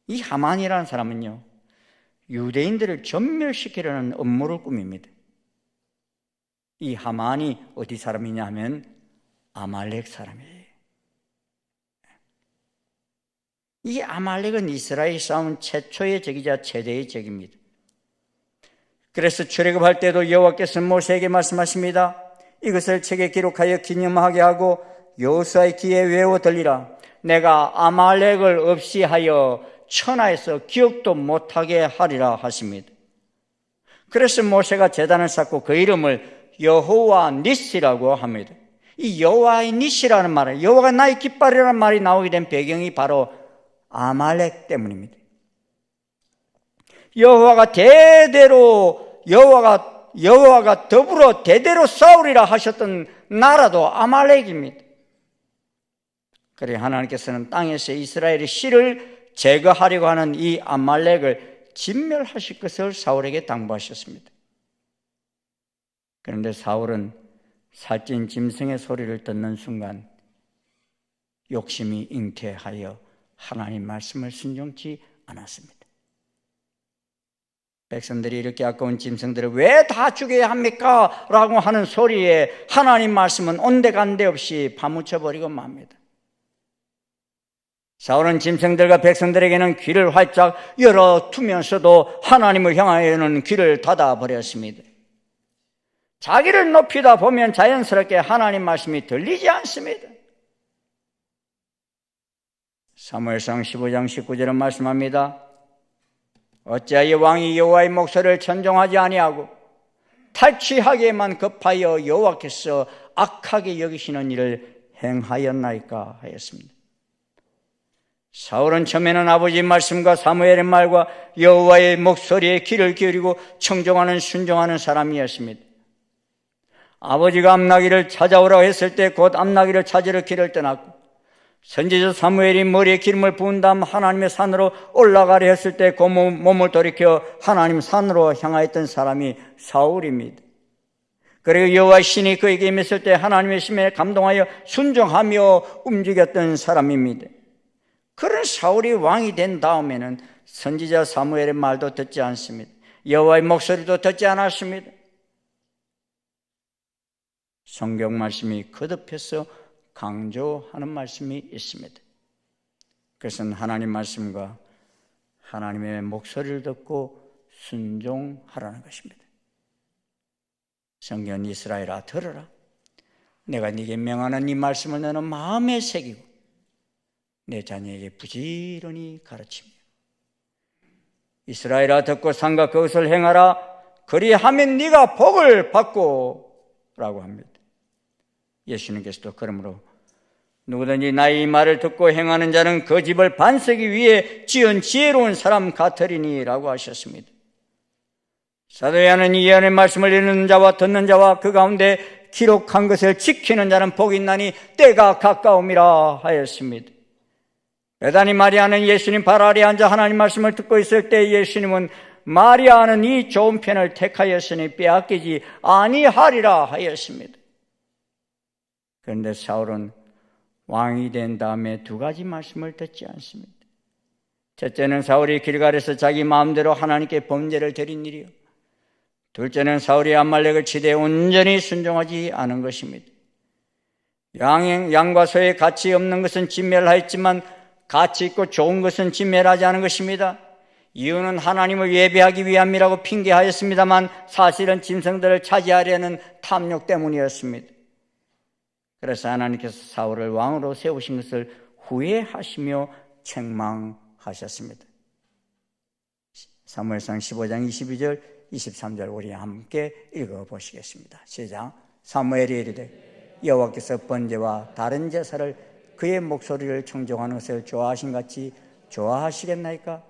이 하만이라는 사람은요, 유대인들을 전멸시키려는 음모를 꾸밉니다. 이 하만이 어디 사람이냐 하면 아말렉 사람이에요. 이 아말렉은 이스라엘이 싸운 최초의 적이자 최대의 적입니다. 그래서 출애굽할 때도 여호와께서 모세에게 말씀하십니다. 이것을 책에 기록하여 기념하게 하고 여호수아의 귀에 외워 들리라. 내가 아말렉을 없이 하여 천하에서 기억도 못하게 하리라 하십니다. 그래서 모세가 제단을 쌓고 그 이름을 여호와 니시라고 합니다. 이 여호와의 니시라는 말은 여호와가 나의 깃발이라는 말이 나오게 된 배경이 바로 아말렉 때문입니다. 여호와가 더불어 대대로 싸우리라 하셨던 나라도 아말렉입니다. 그래 하나님께서는 땅에서 이스라엘의 씨를 제거하려고 하는 이 아말렉을 진멸하실 것을 사울에게 당부하셨습니다. 그런데 사울은 살찐 짐승의 소리를 듣는 순간 욕심이 잉태하여 하나님 말씀을 순종치 않았습니다. 백성들이 이렇게 아까운 짐승들을 왜 다 죽여야 합니까? 라고 하는 소리에 하나님 말씀은 온데간데 없이 파묻혀버리고 맙니다. 사울은 짐승들과 백성들에게는 귀를 활짝 열어두면서도 하나님을 향하여는 귀를 닫아버렸습니다. 자기를 높이다 보면 자연스럽게 하나님 말씀이 들리지 않습니다. 사무엘상 15장 19절은 말씀합니다. 어찌하여 왕이 여호와의 목소리를 천종하지 아니하고 탈취하기에만 급하여 여호와께서 악하게 여기시는 일을 행하였나이까 하였습니다. 사울은 처음에는 아버지의 말씀과 사무엘의 말과 여호와의 목소리에 귀를 기울이고 청종하는 순종하는 사람이었습니다. 아버지가 암나기를 찾아오라고 했을 때 곧 암나기를 찾으러 길을 떠났고 선지자 사무엘이 머리에 기름을 부은 다음 하나님의 산으로 올라가려 했을 때 그 몸을 돌이켜 하나님 산으로 향하였던 사람이 사울입니다. 그리고 여호와의 신이 그에게 임했을 때 하나님의 심에 감동하여 순종하며 움직였던 사람입니다. 그런 사울이 왕이 된 다음에는 선지자 사무엘의 말도 듣지 않습니다. 여호와의 목소리도 듣지 않았습니다. 성경 말씀이 거듭해서 강조하는 말씀이 있습니다. 그것은 하나님 말씀과 하나님의 목소리를 듣고 순종하라는 것입니다. 성경 이스라엘아 들으라. 내가 네게 명하는 이 말씀을 너는 마음에 새기고 내 자녀에게 부지런히 가르치며 이스라엘아 듣고 삼가 그것을 행하라. 그리하면 네가 복을 받고 라고 합니다. 예수님께서도 그러므로 누구든지 나의 말을 듣고 행하는 자는 그 집을 반석이 위에 지은 지혜로운 사람 같으리니 라고 하셨습니다. 사도야는 이 예언의 말씀을 읽는 자와 듣는 자와 그 가운데 기록한 것을 지키는 자는 복이 있나니 때가 가까움이라 하였습니다. 베다니 마리아는 예수님 발 아래 앉아 하나님 말씀을 듣고 있을 때 예수님은 마리아는 이 좋은 편을 택하였으니 빼앗기지 아니하리라 하였습니다. 그런데 사울은 왕이 된 다음에 두 가지 말씀을 듣지 않습니다. 첫째는 사울이 길갈에서 자기 마음대로 하나님께 범죄를 저린 일이요, 둘째는 사울이 아말렉을 치되 온전히 순종하지 않은 것입니다. 양과 소의 가치 없는 것은 진멸하였지만 가치 있고 좋은 것은 진멸하지 않은 것입니다. 이유는 하나님을 예배하기 위함이라고 핑계하였습니다만 사실은 짐승들을 차지하려는 탐욕 때문이었습니다. 그래서 하나님께서 사울을 왕으로 세우신 것을 후회하시며 책망하셨습니다. 사무엘상 15장 22절 23절 우리 함께 읽어보시겠습니다. 시작. 사무엘이 이르되 여호와께서 번제와 다른 제사를 그의 목소리를 청종하는 것을 좋아하신 같이 좋아하시겠나이까?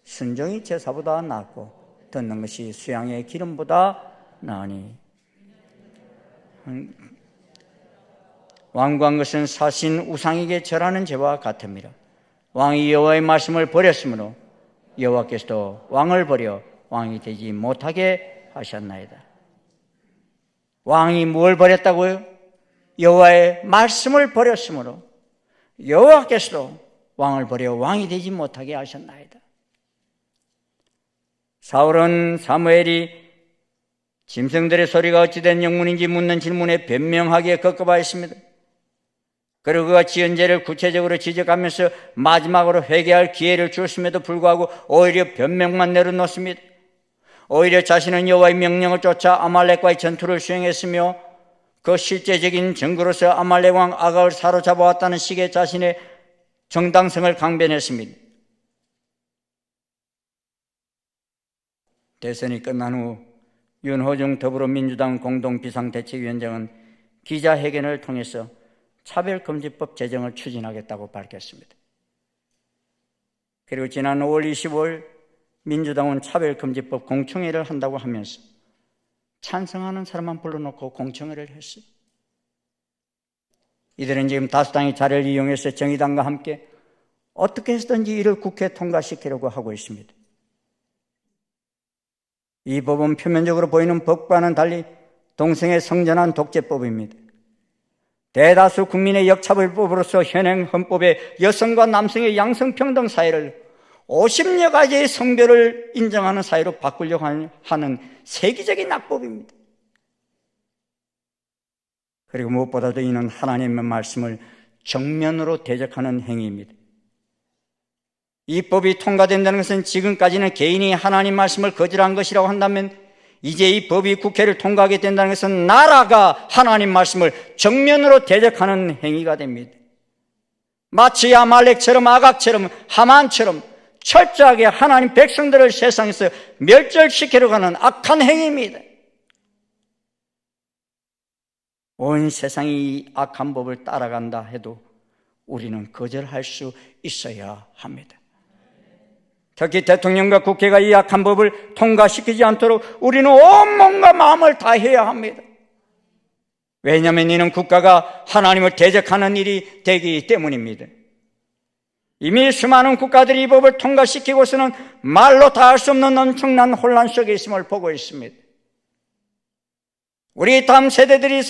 순종이 제사보다 낫고 듣는 것이 수양의 기름보다 나으니. 완고한 것은 사신 우상에게 절하는 죄와 같습니다. 왕이 여호와의 말씀을 버렸으므로 여호와께서도 왕을 버려 왕이 되지 못하게 하셨나이다. 왕이 뭘 버렸다고요? 여호와의 말씀을 버렸으므로 여호와께서도 왕을 버려 왕이 되지 못하게 하셨나이다. 사울은 사무엘이 짐승들의 소리가 어찌된 영문인지 묻는 질문에 변명하기에 급급하였습니다. 그리고 그가 지은 죄를 구체적으로 지적하면서 마지막으로 회개할 기회를 주었음에도 불구하고 오히려 변명만 내려놓습니다. 오히려 자신은 여호와의 명령을 쫓아 아말렉과의 전투를 수행했으며 그 실제적인 증거로서 아말렉 왕 아각을 사로잡아왔다는 식의 자신의 정당성을 강변했습니다. 대선이 끝난 후 윤호중 더불어민주당 공동비상대책위원장은 기자회견을 통해서 차별금지법 제정을 추진하겠다고 밝혔습니다. 그리고 지난 5월 25일 민주당은 차별금지법 공청회를 한다고 하면서 찬성하는 사람만 불러놓고 공청회를 했어요. 이들은 지금 다수당이 자리를 이용해서 정의당과 함께 어떻게 해서든지 이를 국회에 통과시키려고 하고 있습니다. 이 법은 표면적으로 보이는 법과는 달리 동성애 성전환 독재법입니다. 대다수 국민의 역차별법으로서 현행 헌법에 여성과 남성의 양성평등 사회를 50여 가지의 성별을 인정하는 사회로 바꾸려고 하는 세계적인 악법입니다. 그리고 무엇보다도 이는 하나님의 말씀을 정면으로 대적하는 행위입니다. 이 법이 통과된다는 것은 지금까지는 개인이 하나님 말씀을 거절한 것이라고 한다면 이제 이 법이 국회를 통과하게 된다는 것은 나라가 하나님 말씀을 정면으로 대적하는 행위가 됩니다. 마치 아말렉처럼 아각처럼 하만처럼 철저하게 하나님 백성들을 세상에서 멸절시키려고 하는 악한 행위입니다. 온 세상이 이 악한 법을 따라간다 해도 우리는 거절할 수 있어야 합니다. 특히 대통령과 국회가 이 악한 법을 통과시키지 않도록 우리는 온몸과 마음을 다해야 합니다. 왜냐하면 이는 국가가 하나님을 대적하는 일이 되기 때문입니다. 이미 수많은 국가들이 이 법을 통과시키고서는 말로 다 할 수 없는 엄청난 혼란 속에 있음을 보고 있습니다. 우리 다음 세대들이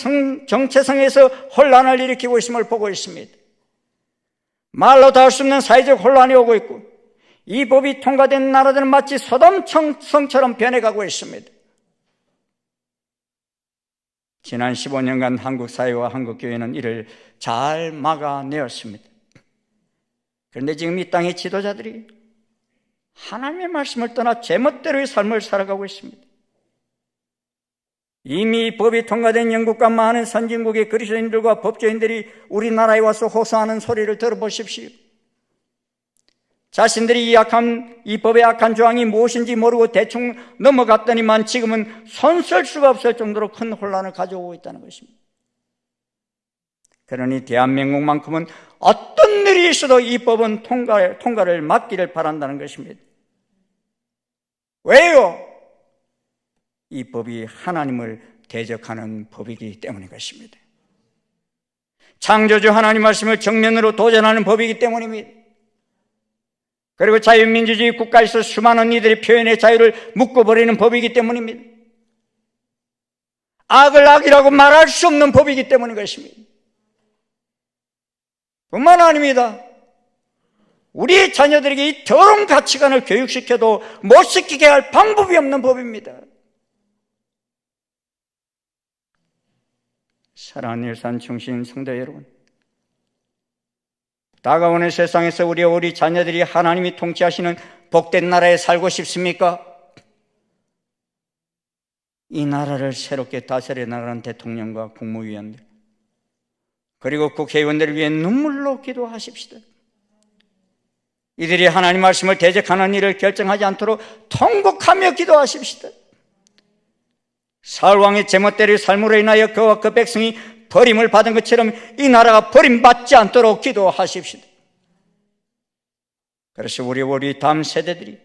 정체성에서 혼란을 일으키고 있음을 보고 있습니다. 말로 다 할 수 없는 사회적 혼란이 오고 있고 이 법이 통과된 나라들은 마치 소돔 성처럼 변해가고 있습니다. 지난 15년간 한국 사회와 한국 교회는 이를 잘 막아내었습니다. 그런데 지금 이 땅의 지도자들이 하나님의 말씀을 떠나 제멋대로의 삶을 살아가고 있습니다. 이미 법이 통과된 영국과 많은 선진국의 그리스도인들과 법조인들이 우리나라에 와서 호소하는 소리를 들어보십시오. 자신들이 이 법의 악한 조항이 무엇인지 모르고 대충 넘어갔더니만 지금은 손 쓸 수가 없을 정도로 큰 혼란을 가져오고 있다는 것입니다. 그러니 대한민국만큼은 어떤 일이 있어도 이 법은 통과를 막기를 바란다는 것입니다. 왜요? 이 법이 하나님을 대적하는 법이기 때문인 것입니다. 창조주 하나님 말씀을 정면으로 도전하는 법이기 때문입니다. 그리고 자유민주주의 국가에서 수많은 이들의 표현의 자유를 묶어버리는 법이기 때문입니다. 악을 악이라고 말할 수 없는 법이기 때문인 것입니다. 뿐만 아닙니다. 우리 자녀들에게 이 더러운 가치관을 교육시켜도 못 시키게 할 방법이 없는 법입니다. 사랑하는 일산 중심 성도 여러분, 다가오는 세상에서 우리 자녀들이 하나님이 통치하시는 복된 나라에 살고 싶습니까? 이 나라를 새롭게 다스려 나가는 대통령과 국무위원들, 그리고 국회의원들을 위해 눈물로 기도하십시다. 이들이 하나님 말씀을 대적하는 일을 결정하지 않도록 통곡하며 기도하십시다. 사울왕의 제멋대로의 삶으로 인하여 그와 그 백성이 버림을 받은 것처럼 이 나라가 버림받지 않도록 기도하십시다. 그래서 우리 다음 세대들이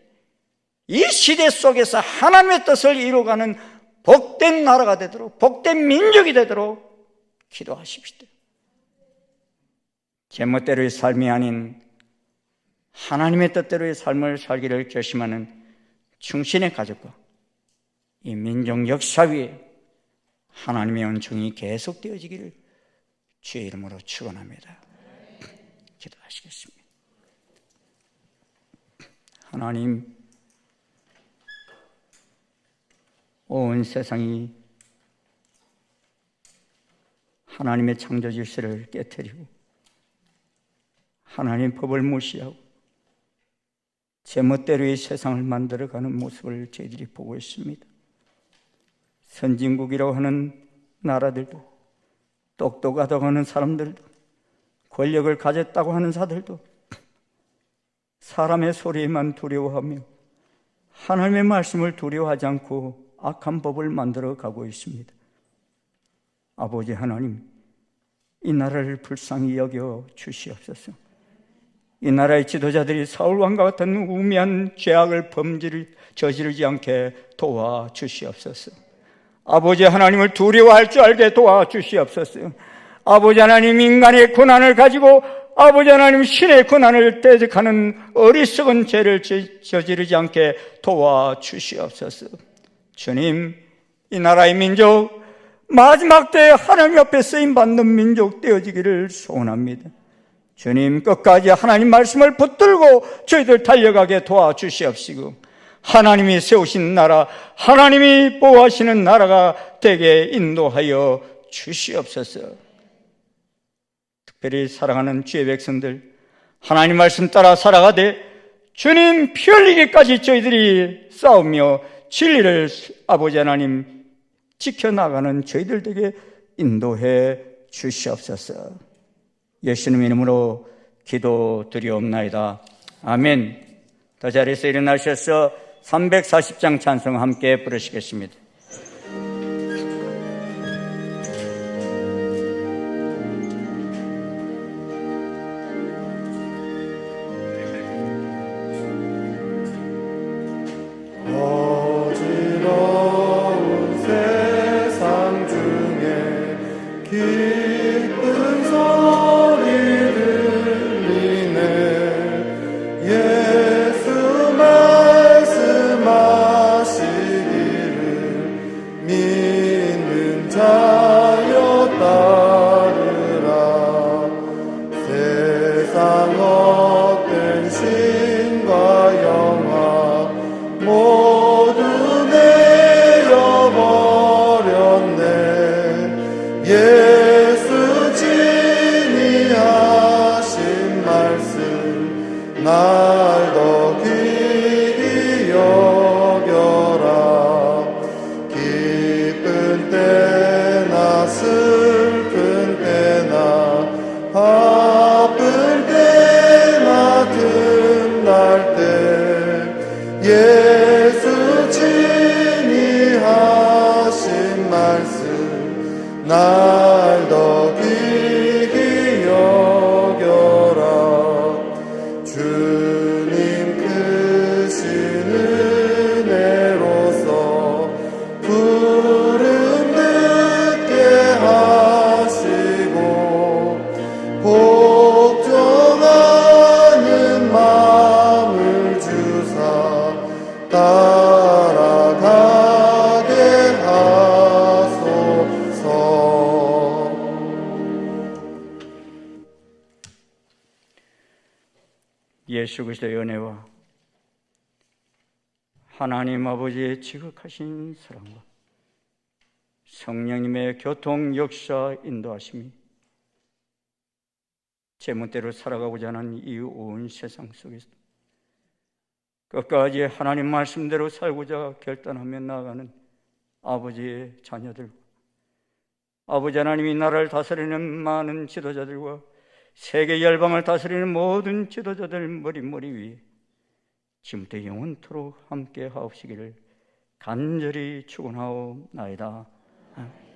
이 시대 속에서 하나님의 뜻을 이루어가는 복된 나라가 되도록, 복된 민족이 되도록 기도하십시다. 제멋대로의 삶이 아닌 하나님의 뜻대로의 삶을 살기를 결심하는 충신의 가족과 이 민족 역사 위에 하나님의 은총이 계속되어지기를 주의 이름으로 축원합니다. 기도하시겠습니다. 하나님, 온 세상이 하나님의 창조 질서를 깨트리고 하나님의 법을 무시하고 제멋대로의 세상을 만들어가는 모습을 저희들이 보고 있습니다. 선진국이라고 하는 나라들도, 똑똑하다고 하는 사람들도, 권력을 가졌다고 하는 자들도 사람의 소리에만 두려워하며 하나님의 말씀을 두려워하지 않고 악한 법을 만들어 가고 있습니다. 아버지 하나님, 이 나라를 불쌍히 여겨 주시옵소서. 이 나라의 지도자들이 사울왕과 같은 우미한 죄악을 저지르지 않게 도와주시옵소서. 아버지 하나님을 두려워할 줄 알게 도와주시옵소서. 아버지 하나님, 인간의 고난을 가지고 아버지 하나님 신의 고난을 대적하는 어리석은 죄를 저지르지 않게 도와주시옵소서. 주님, 이 나라의 민족 마지막 때에 하나님 앞에 쓰임받는 민족 되어지기를 소원합니다. 주님, 끝까지 하나님 말씀을 붙들고 저희들 달려가게 도와주시옵시고 하나님이 세우신 나라, 하나님이 보호하시는 나라가 되게 인도하여 주시옵소서. 특별히 사랑하는 주의 백성들, 하나님 말씀 따라 살아가되 주님 피 흘리기까지 저희들이 싸우며 진리를 아버지 하나님 지켜나가는 저희들 되게 인도해 주시옵소서. 예수님 이름으로 기도드리옵나이다. 아멘. 더 자리에서 일어나셔서 340장 찬송 함께 부르시겠습니다. 어지러운 세상 중에 기쁜 소리 들리네. 예수 말씀하시기를 믿는 자여 따르라. 세상 헛된 신과 영화 모두 내려버렸네. 예수 진이 하신 말씀 날 더 귀히 여겨라. 기쁜 때나 슬픈 때나 바쁜 때나 틈날 때 예수 진이 하신 말씀 날 더 귀히 여겨라. 주님 크신 은혜로서 부름 듣게 하시고 복종하는 마음을 예수 그리스도의 은혜와 하나님 아버지의 지극하신 사랑과 성령님의 교통 역사 인도하심이 제멋대로 살아가고자 하는 이 온 세상 속에서 끝까지 하나님 말씀대로 살고자 결단하며 나아가는 아버지의 자녀들과 아버지 하나님이 나라를 다스리는 많은 지도자들과 세계 열방을 다스리는 모든 지도자들 머리 위에 지금부터 영원토록 함께 하옵시기를 간절히 축원하옵나이다. 아멘.